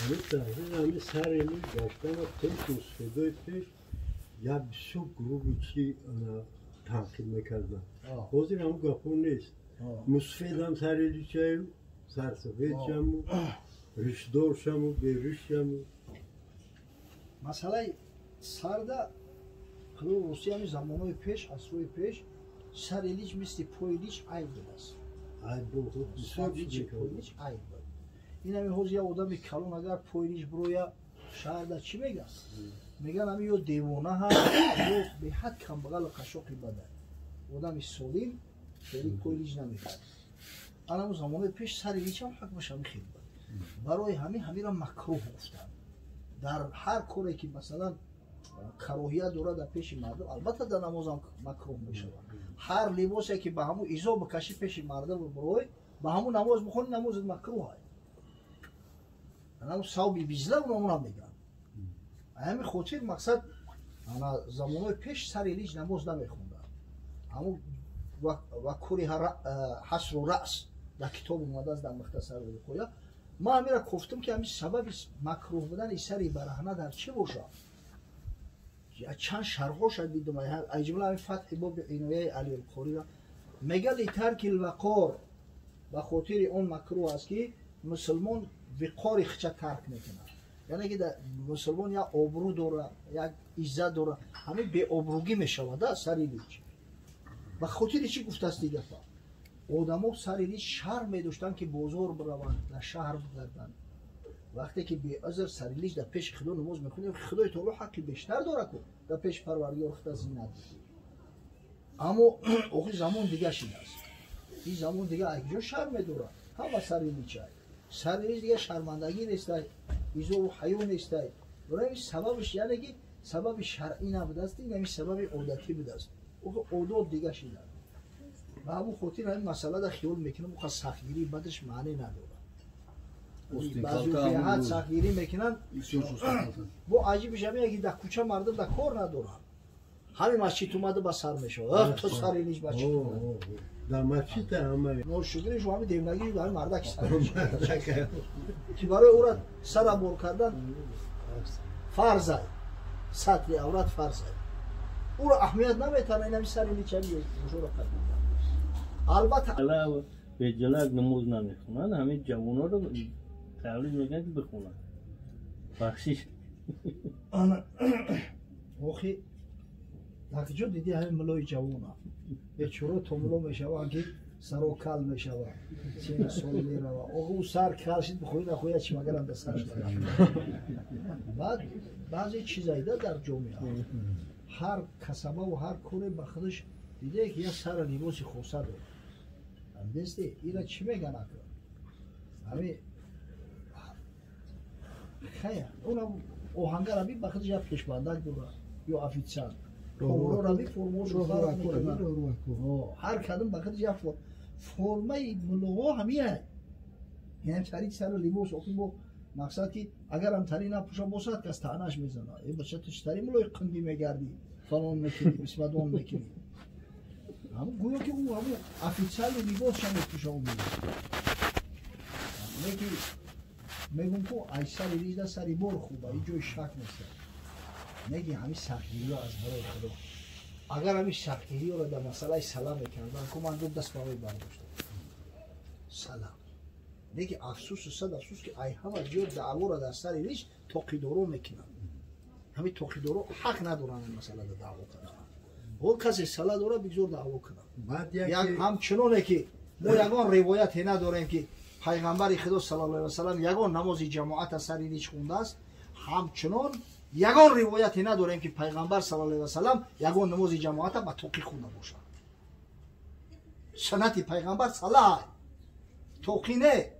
همه تحقیق همه سر اینو گشتن و پیش مصفیدای پیش یا بسیار گروه چی تنقیل میکردن حاضر هم گفون نیست مصفید هم سر اینو چه سرسفید شمو رشدار شمو بیرش شمو مسئله سرده خلو روسی همی زمانهای پیش اصروی پیش سر ایلیچ مثل پویلیچ عیب بود است عیب بود سر ایلیچ پویلیچ عیب بود این همی حوض یا آدمی کلون اگر پویلیچ بروی شهر چی میگن؟ میگن همی یا دیوانه هم یا به حد کم بغل قشاقی بده آدمی سولیم خیلی پویلیچ نمیخواد الان زمانهای پیش سر ایلیچ هم حق بشه خیلی بود برای همی را مکروه گفتن در هر کاری که مثلا کراهیت داره در پیش مردم البته در نماز هم مکروه میشه هر لباسی که به همون ایزا بکشی پیش مردم بروی به همون نماز بخونی نماز مکروه های همون ثوبی بیزله اونمون هم میگن همین خاطر مقصد انا زمانهای پیش سر ایلیج نماز نمیخوندن همون و کوری حسر و رأس در کتاب اومده است در مختصر بخویا ما همین را گفتم که همین سبب مکروه بودن سری برهنه در چه باشه چند شرحا شد دیدم ای جمله همین فتح باب عنایه علی القاری را میگه لترک الوقار و خاطر اون مکروه است که مسلمان وقار خچه ترک میکنه یعنی که مسلمان یا آبرو داره یا عزت داره همین به آبروگی میشود سری لیچ و خاطر چی گفته است دیگه آدم‌ها سر لیچ شرم می‌داشتن که بازار بروند در شهر بگردند وقتی که به عذر سر لیچ در پیش خدا نماز می‌خونیم خدای تعالی حقی بیشتر داره که در پیش پروردگار خدا زینت اما آخه زمان دیگه شده است این زمان دیگه اگه شرم می‌داره همه سر لیچ سر لیچ دیگه شرمندگی نیست ایزو و حیو نیست برای سببش یعنی که سبب شرعی نبوده است این سبب عادتی بوده است آخه عادت دیگه شده و همون خاطر همین مسئله در خیال میکنم که سختگیری بدش معنی نداره بعضی به حد سختگیری میکنن با عجیبش همین اگه در کوچه مردم در کار ندارن همین مسجد اومده با سر میشه تو سر اینیش مسجد اومده در مسجد همه نوشگیرش همین دیونگی در مردک سر میشه که برای او را سر بر کردن فرضه سطر عورت فرضه او را اهمیت نمیتونه این همین سر اینی چه میشه البته علاوه به جلال نماز نمیخونن همه جوونا رو تعلیم میگن که بخونن بخشیش آخی در جو دیدی همین ملای جوونا به چورو توملو میشوه که سر و کل میشوه چین سال میروه آخه او سر کل شد بخوری نخوید چی مگر هم دستش داره بعد بعضی چیزایی در جامعه هر کسبه و هر کوره به خودش دیده که یک سر لباسی خوصه داره همدسته اینا چی میگن اکرم همین خیلی اونم اوهنگر هم به خودش یک پشبندک داره یا افیتسان کامرو را بی فرموش رو فرق میکنن هر کدوم به خودش یک فرمه ملوها همیه یعنی تری سر لباس اخی با مقصد که اگر هم تری نپوشا باشد کس تعنش میزنه این بچه توش تری ملوی قندی میگردی فلان میکنی بسمدون میکنی همون گویا که او همون افیتسال لباس شما توش هم میگه میگم که ای سری ریزده سری بار خوبه این جای شک نیست میگی همین سختگیری ها از برای خدا اگر همین سختگیری ها را در مسئله سلام میکردن که من دو دست باقی برداشتم سلام میگی افسوس و صد افسوس که ای همه جور دعوا را در سری ریش توقیدارو میکنن همین توقیدارو حق ندارن این مسئله در دعوا کنن و کسی سلا داره بگذار دعوا کنن یک همچنانه که ما یگان روایتی نداریم که پیغمبر خدا صلی الله علیه و سلم یگان نماز جماعت از سری ریش خونده است همچنان یگان روایتی نداریم که پیغمبر صلی الله علیه و سلم یگان نماز جماعت با توقی خونده باشه سنت پیغمبر صلاح توقی نه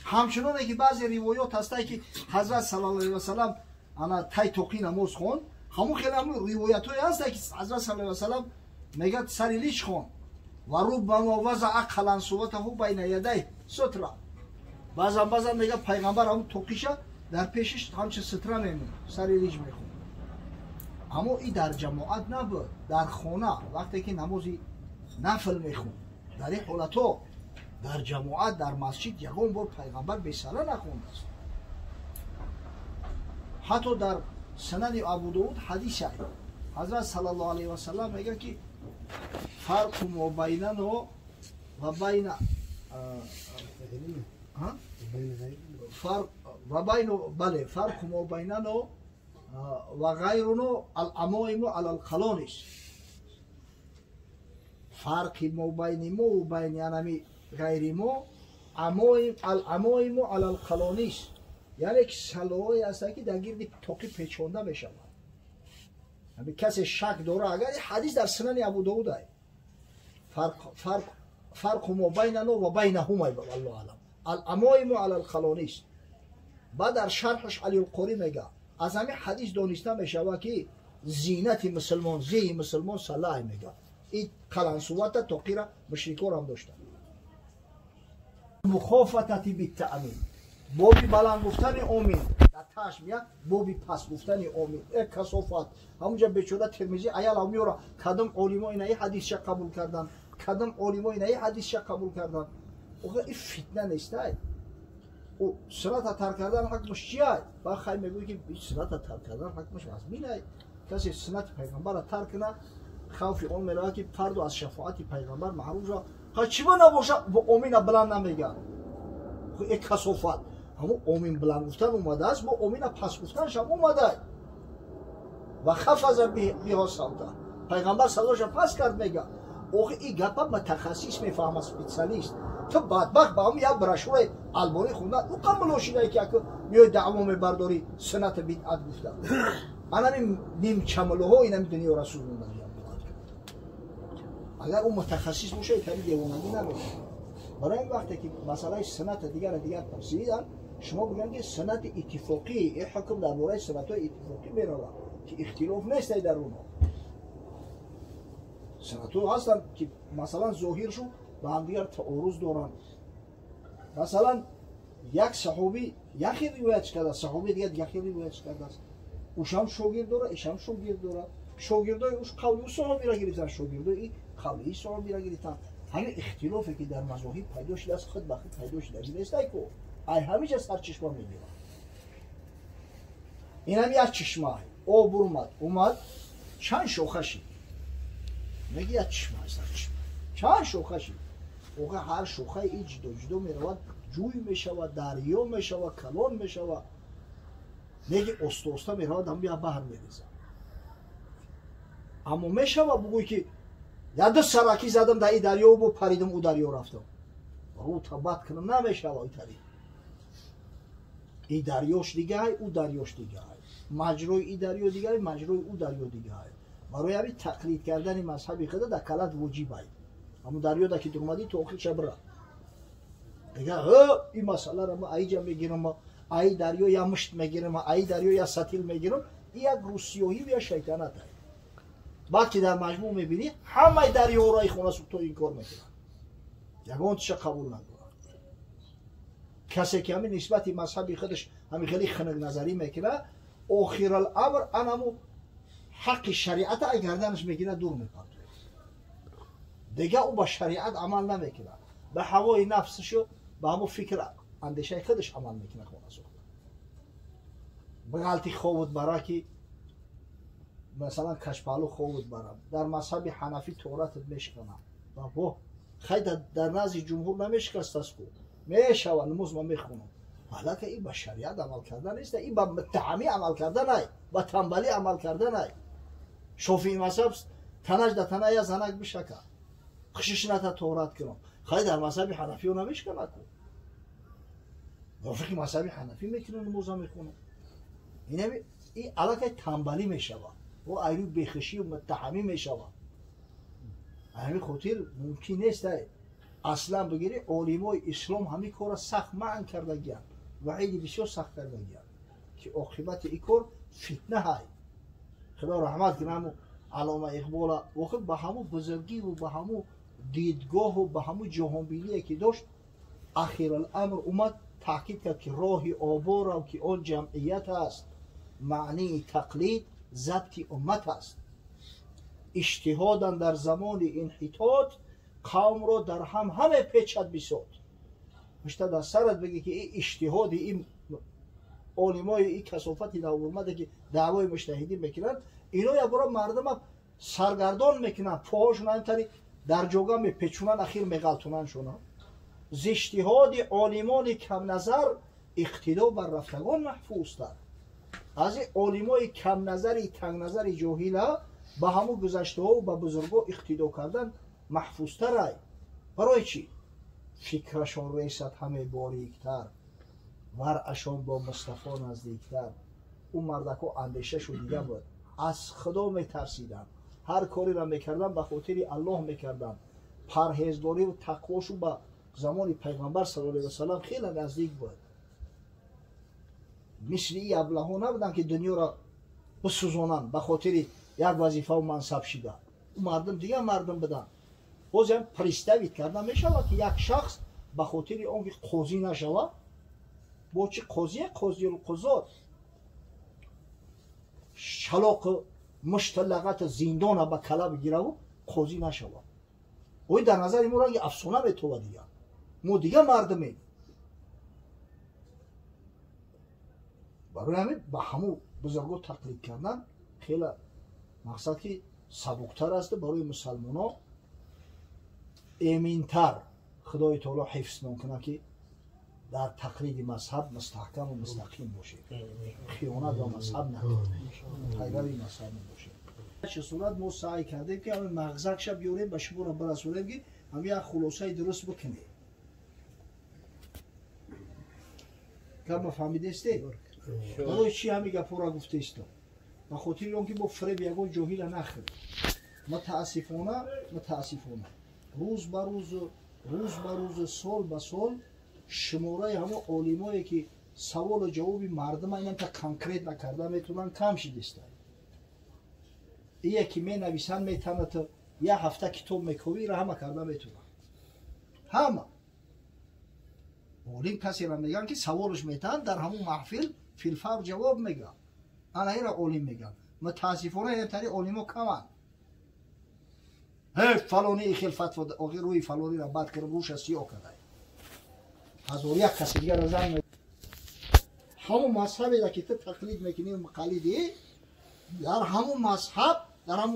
همچنانه که بعضی روایات هسته که حضرت صلی الله علیه و سلم انا تای توقی نماز خون همون خیلی همون روایت‌های هست که حضرت صلی الله علیه و سلم میگه سری لیچ خون و ربما وضع قلنسوته بین یدی ستره بعضا میگه پیغمبر همون توقیشه در پیشش همچه ستره میمونه سری لیچ میخون اما این در جماعت نبود در خانه وقتی که نمازی نفل میخون در این حالتو در جماعت در مسجد یگان بار پیغمبر به صلاح نخونده است حتی در سنن ابو داود حدیث است. حضرت صلی الله علیه و سلم میگه که فرق ما بیننا و بین فرق و بین بله فرق ما بیننا و غیرنا الامائم علی القلانس. فرق ما بین ما و بین انمی غیر ما الامائم علی القلانس، یعنی که سلاحی هست که در گرد توقی پیچونده بشود. همین کسی شک داره اگر حدیث در سنن ابو داود است. فرق ما بیننا و بینهما والله اعلم الامائم علی القلانس. بعد در شرحش علی القری میگه از همین حدیث دانسته میشود که زینت مسلمان زی مسلمان صلاح میگه. این قلنسوات توقی را مشرکان هم داشتن. مخافتتی بالتأمین، بابی بلند گفتن آمین در تاش میاد، بابی پس گفتن آمین. یک کثافت همونجا بیچاره ترمذی عیال هم میاره کدام علما این حدیث قبول کردن، کدام علما این حدیث قبول کردن. اوه این فتنه نیست. او سنت ترک کردن حکمش چیه؟ با خیلی میگویی که سنت ترک کردن حکمش مزمین است. کسی سنت پیغمبر را ترک کنه خوف اون میره که فرد از شفاعت پیغمبر محروم شد. چی با نباشه با امین بلند نمیگه. یک کثافت همون امین بلند گفتن اومده است، با امین پس گفتنش هم اومده و خفض بها صوته. پیغمبر صداش پس کرد میگه. اوه این گپ متخصص میفهمه، اسپیشالیست. تو بدبخت با هم یک براشور البانی خوندن او قبولوشیده که میای دعوا میبرداری سنت بدعت گفته. انا نیم چملوها اینم دنیا رسول الله. اگر اون متخصص باشه کاری دیوانگی نمیشه. برای این وقتی که مسئله سنت دیگر پرسیدن شما بگن که سنت اتفاقی این حکم درباره سنت‌های اتفاقی میره که اختلاف نیست در اونها. سنت‌ها هستن که مثلا ظاهرشون با هم دیگر تعارض دارن. مثلا یک صحابی یکی روایت کرده، صحابی دیگه یکی روایت کرده است. اوشم شاگرد داره، ایشم شاگرد داره. شاگردای اوش قولی صحابی را گرفتن، شاگردای قولی صحابی را گرفتن. همین اختلافی که در مذاهب پیدا شده است خود به خود پیدا شده نیست که ای همیشه سرچشمه میگیره. این هم یک چشمه آب اومد چند شوخه شید میگه یک چشمه سرچشمه چند شوخه شید. اوقع هر شوخه ای جدا میرود، جوی میشود، دریا میشود، کلان میشود. میگه استا میرود هم بیا بحر میریزه. اما میشود بگوی که یا دو سرکی زدم در این دریا و پریدم او دریا رفتم. او تبت کنم نمیشود این طریق. این دریاش دیگه های، او دریاش دیگه های. مجروی این دریا دیگه های، مجروی او دریا دیگه های. برای همین تقلید کردن مذهبی خود در کلت وجیب های. اما دریا در که درمدی تو آخر شبره. دیگه این مسئله را ما ایجا میگیرم، ای دریا یا مشت میگیرم، ای دریا یا ستیل میگیرم. این یک روسیوهی و یا شیطنت های. بعد که در مجموع میبینی همه دریا رای خونه تو این کار میکنن. یگان چه قبول ندارن. کسی که همین نسبت مذهبی خودش همین خیلی خنک نظری میکنه، آخر الامر انمو حق شریعت ای گردنش میگیره دور میکنه. دیگه او با شریعت عمل نمیکنه. به هوای نفسشو به همون فکر اندیشه خودش عمل میکنه خونه سو. به غلطی خوابت برای که مثلا کشپالو خوابت برم در مذهب حنفی توراتت میشکنم و خیلی در نزد جمهور نمیشکست است کو میشود نماز ما میخونم. حالا که این با شریعت عمل کردن نیست، این با متهمی عمل کردن نه، با تنبلی عمل کردن نه. شافعی مذهب تنش در تنه یا زنک بشکه خشش نتا تورات کنم. خیلی در مذهب حنفی رو نمیشکنه کو وفقی مذهب حنفی میکنه نماز میخونه. این علاقه تنبلی میشود و ایرو بخشی و متهمی میشود. همین خاطر ممکن نیست اصلا بگیری علمای اسلام همین کار سخت منع کرده گیرن و خیلی بسیار سخت کرده گیرن که عاقبت این کار فتنه های. خدا رحمت کنه علامه اقبال وقت به همون بزرگی و به همون دیدگاه و به همون جهانبینی که داشت اخیر الامر اومد تاکید کرد که راه آبا را که آن جمعیت است، معنی تقلید ضبط امت است. اجتهاداً در زمان انحطاط قوم را در همه پیچد بساد. مشته در سرت بگی که این اجتهاد این علمای این کثافتی در اومده که دعوای مجتهدی میکنن اینا یا برای مردم سرگردان میکنن پاهاشون همینطوری در جوگا میپیچونن اخیر میغلطونن شونا ز اجتهاد عالمان کم نظر اقتدا بر رفتگان محفوظ تر از این علمای کم نظری تنگ نظری جاهل به همون گذشته ها و به بزرگا اقتدا کردن محفوظ تر برای چی فکرشان ریست همه باریکتر ورعشان با مصطفی نزدیکتر اون مردکا اندیشه شو دیگه بود از خدا میترسیدن هر کاری را میکردن به خاطر الله میکردن پرهیزگاری و تقواشو به زمان پیغمبر صلی الله علیه و سلم خیلی نزدیک بود مثل این ابله‌ها نبودن که دنیا را بسوزونن به خاطر یک وظیفه و منصب شده اون مردم دیگه مردم بدن بازم پریستوید کردن میشود که یک شخص به خاطر آنکه قاضی نشود با چی قاضی القضات شلاق مشت لغت زندان به کله بگیره و قاضی نشود او در نظر ما را افسانه میتوه دیگه ما دیگه مردمیم برای همین به همون بزرگو تقلید کردن خیلی مقصد که سبکتر است برای مسلمان ها امینتر خدای تعالی حفظ نکنه که در تقلید مذهب مستحکم و مستقیم باشه خیانت و مذهب نکنه پیروی مذهب باشه چه صورت ما سعی کردیم که همین مغزک شب بیاریم به شما را برسونیم که همین یک خلاصه درست بکنه کم فهمیده استی؟ برای چی همین گپا را گفته است به خاطر آنکه با فریب یگان جاهل نخوریم متاسفانه روز به روز سال به سال شماره همه علمایی که سوال و جواب مردم اینا تا کانکریت نکرده میتونن کم شدیسته این یکی می نویسن میتونه تا یه هفته کتاب میکوی را همه کرده میتونن همه علم کسی را میگن که سوالش میتن در همون محفل فیلفر جواب میگن انا این را علم میگن متاسفانه این تاری علم کمن فلانی ای خیلی فتوا آقای روی فلانی را بد کرد روش سیاه کرده هزار یک کسی دیگر را زن همون مذهبی را که تو تقلید میکنی و مقلدی در همون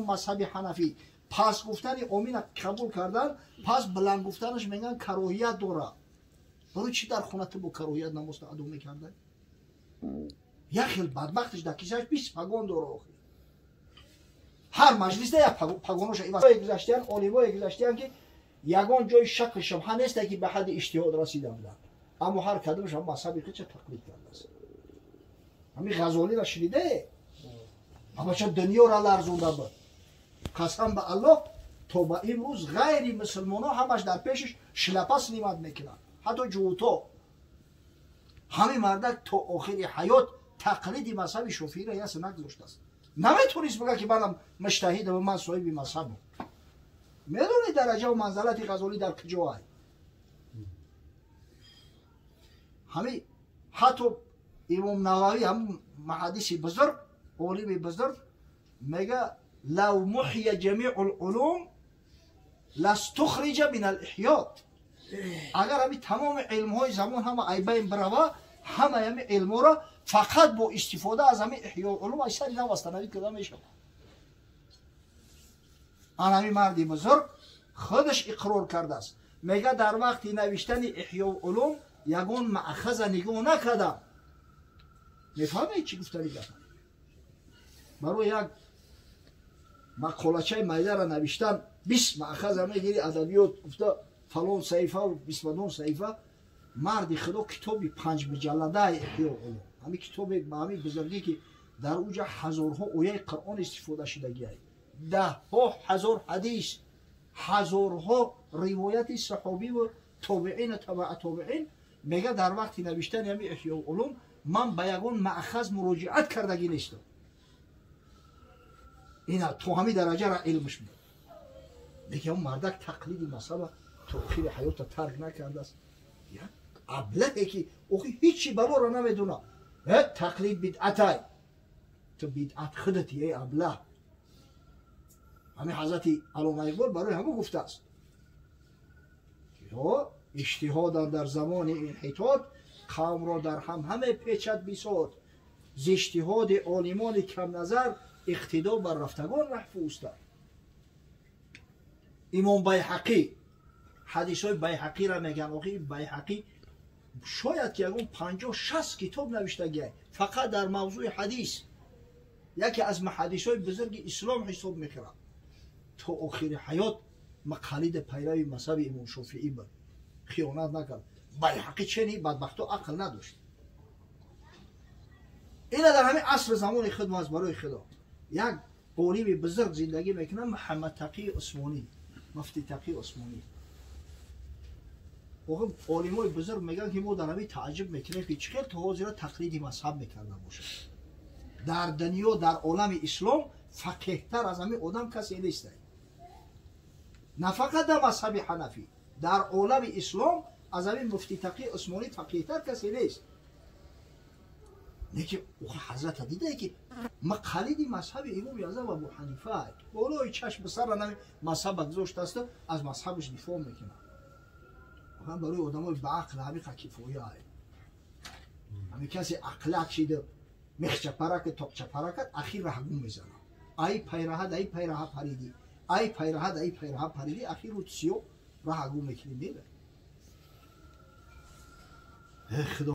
مذهب حنفی پس گفتن امین قبول کردن پس بلند گفتنش میگن کراهیت داره برای چی در خونه تو با کراهیت نماز ادامه میکرده یک خیلی بدبختش در کیسهش 20 پگان داره هر مجلس ده یک پگانوش گذاشتن علمای گذاشتن که یگان جای شک شبهه نیست که به حد اجتهاد رسیده بودن اما هر کدومش هم مذهبی که چه تقلید کرده است همین غزالی را شنیده اما چه دنیا را لرزونده بود قسم به الله تا به امروز غیر مسلمان ها همش در پیشش شلپه سلیمت میکنن حتی جوتا همین مردک تا آخر حیات تقلید مذهب شافعی را یه نگذاشته است نمیتونیست بگه که منم مجتهدم و من صاحب مذهبم میدونی درجه و منزلت غزالی در کجا هست همین حتی امام نووی هم محدث بزرگ عالم بزرگ میگه لو محی جمیع العلوم لاستخرج من الاحیات اگر همین تمام علم های زمان همه ای بین بروه همه همین علم را فقط با استفاده از همین احیاء علوم ای سری نوستنوی کده میشه آن همین مردی بزرگ خودش اقرار کرده است میگه در وقتی نوشتن احیاء علوم یگون مأخذ نگاه نکردم میفهمه چی گفتنی گفتن برای یک مقالچه میده را نوشتن 20 مأخذ همه گیری ادبیات گفته فلان صحیفه و 22 صحیفه مردی خدا کتابی 5 مجلده احیاء علوم همین کتاب با همین بزرگی که در اوجا هزارها آیه قرآن استفاده شدگی هست 10,000 حدیث هزارها روایت صحابی و تابعین تبع تابعین میگه در وقتی نوشتن همین احیاء علوم من به یگان مأخذ مراجعت کردگی نیستم اینا تو همین درجه را علمش میده میگه اون مردک تقلید مذهب تو آخر حیات ترک نکرده است یک ابلهی که اوخی هیچی برا را نمیدونه تقلید بدعتای تو بدعت خودتی ای ابله همین حضرت علامه اقبال برای همه گفته است یا اجتهاد در زمان انحطاط قوم را در هم همه پیچد بساد ز اجتهاد عالمان کم نظر اقتدا بر رفتگان محفوظ است. امام بیهقی حدیث های بیهقی را میگن. آقای بیهقی شاید که اون 50-60 کتاب نوشته گه فقط در موضوع حدیث. یکی از محدث های بزرگ اسلام حساب میکنم. تا آخر حیات مقلد پیروی مذهب امام شافعی بود. خیانت نکرد. بیهقی چنین بدبختو عقل نداشت. اینا در همین عصر زمان خود از برای خدا یک قولی بزرگ زندگی میکنه، محمد تقی عثمانی، مفتی تقی عثمانی. و عالمای بزرگ میگن که ما در همین تعجب میکنیم که چقدر تا حاضر تقلید مذهب میکرده باشه. در دنیا در عالم اسلام فقیه‌تر از همین آدم کسی نیست. نه فقط در مذهب حنفی، در عالم اسلام از همین مفتی تقی عثمانی فقیه‌تر کسی نیست. نه که حضرت دیده که مقلد مذهب امام اعظم ابو حنیفه بالای چشم سر نمی مذهب گذاشته است، از مذهبش دفاع میکنه. هم برای آدمای با عقل همین کفایه است. همین کسی عقلک شده مخچه پرک تاقچه پرکت اخیر رهگون میزنه. ای پیرهد ای پیره پریدی، ای پیرهد ای پیره پریدی، اخیر رو سیو رهگون میکنی میره. خدا